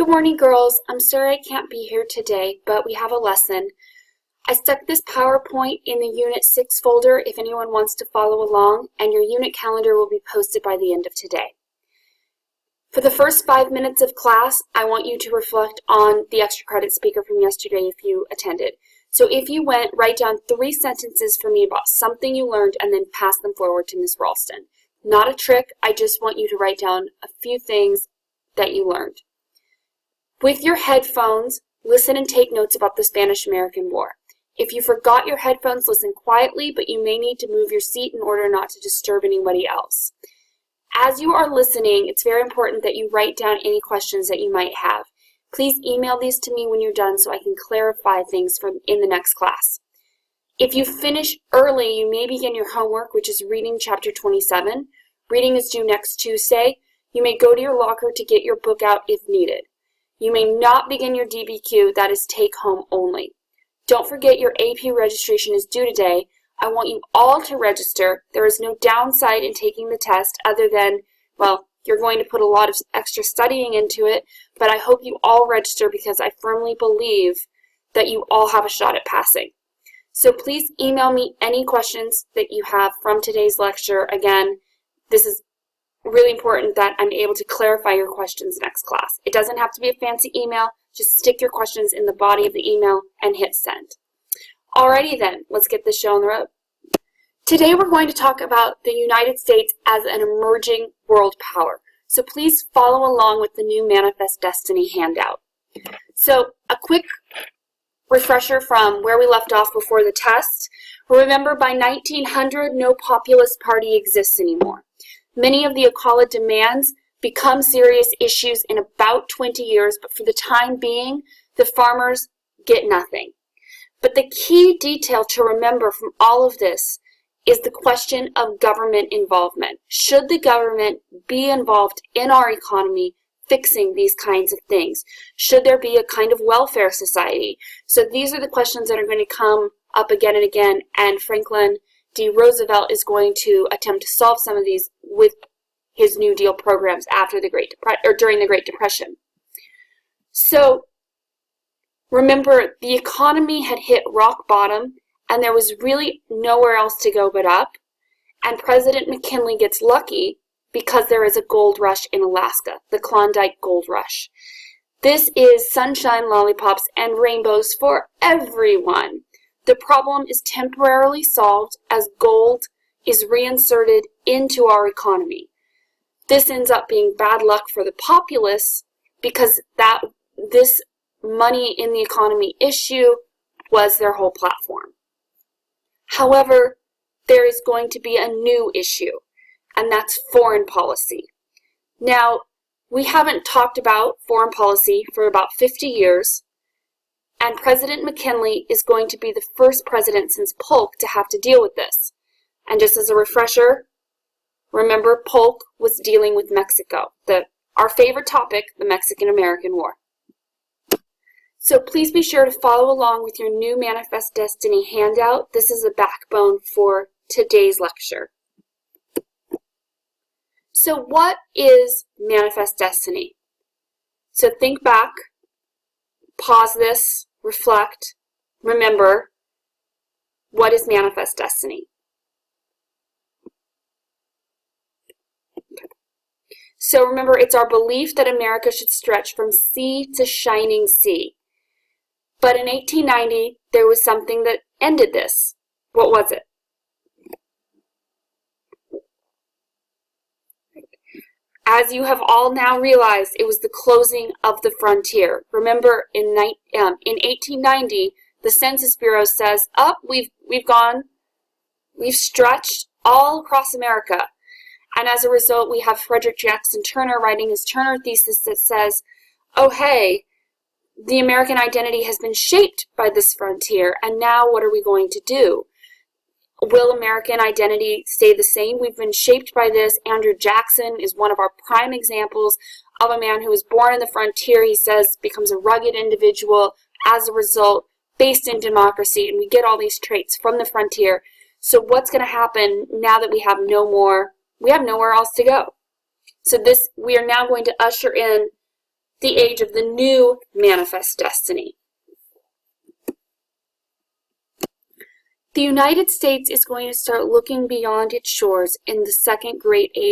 Good morning, girls. I'm sorry I can't be here today, but we have a lesson. I stuck this PowerPoint in the Unit 6 folder if anyone wants to follow along, and your unit calendar will be posted by the end of today. For the first 5 minutes of class, I want you to reflect on the extra credit speaker from yesterday if you attended. So if you went, write down 3 sentences for me about something you learned and then pass them forward to Ms. Ralston. Not a trick, I just want you to write down a few things that you learned. With your headphones, listen and take notes about the Spanish-American War. If you forgot your headphones, listen quietly, but you may need to move your seat in order not to disturb anybody else. As you are listening, it's very important that you write down any questions that you might have. Please email these to me when you're done so I can clarify things in the next class. If you finish early, you may begin your homework, which is reading chapter 27. Reading is due next Tuesday. You may go to your locker to get your book out if needed. You may not begin your DBQ, that is take home only. Don't forget your AP registration is due today. I want you all to register. There is no downside in taking the test other than, well, you're going to put a lot of extra studying into it, but I hope you all register because I firmly believe that you all have a shot at passing. So please email me any questions that you have from today's lecture. Again, this is really important that I'm able to clarify your questions next class. It doesn't have to be a fancy email. Just stick your questions in the body of the email and hit send. Alrighty then, let's get this show on the road. Today we're going to talk about the United States as an emerging world power. So please follow along with the new Manifest Destiny handout. So a quick refresher from where we left off before the test. Remember, by 1900, no populist party exists anymore. Many of the ECOLA demands become serious issues in about 20 years, but for the time being, the farmers get nothing. But the key detail to remember from all of this is the question of government involvement. Should the government be involved in our economy fixing these kinds of things? Should there be a kind of welfare society? So these are the questions that are going to come up again and again, and Franklin D. Roosevelt is going to attempt to solve some of these with his New Deal programs after the during the Great Depression. So remember, the economy had hit rock bottom, and there was really nowhere else to go but up. And President McKinley gets lucky because there is a gold rush in Alaska, the Klondike Gold Rush. This is sunshine, lollipops, and rainbows for everyone. The problem is temporarily solved as gold is reinserted into our economy. This ends up being bad luck for the populace because this money in the economy issue was their whole platform. However, there is going to be a new issue, and that's foreign policy. Now, we haven't talked about foreign policy for about 50 years, and President McKinley is going to be the first president since Polk to have to deal with this. And just as a refresher, remember Polk was dealing with Mexico, our favorite topic, the Mexican-American War. So please be sure to follow along with your new Manifest Destiny handout. This is the backbone for today's lecture. So what is Manifest Destiny? So think back, pause this, reflect, remember, what is Manifest Destiny? So remember, it's our belief that America should stretch from sea to shining sea. But in 1890, there was something that ended this. What was it? As you have all now realized, it was the closing of the frontier. Remember, in 1890, the Census Bureau says, we've stretched all across America. And as a result, we have Frederick Jackson Turner writing his Turner thesis that says, oh, hey, the American identity has been shaped by this frontier, and now what are we going to do? Will American identity stay the same? We've been shaped by this. Andrew Jackson is one of our prime examples of a man who was born in the frontier, he says, becomes a rugged individual as a result, based in democracy, and we get all these traits from the frontier. So what's going to happen now that we have nowhere else to go? So we are now going to usher in the age of the new manifest destiny. The United States is going to start looking beyond its shores in the second great age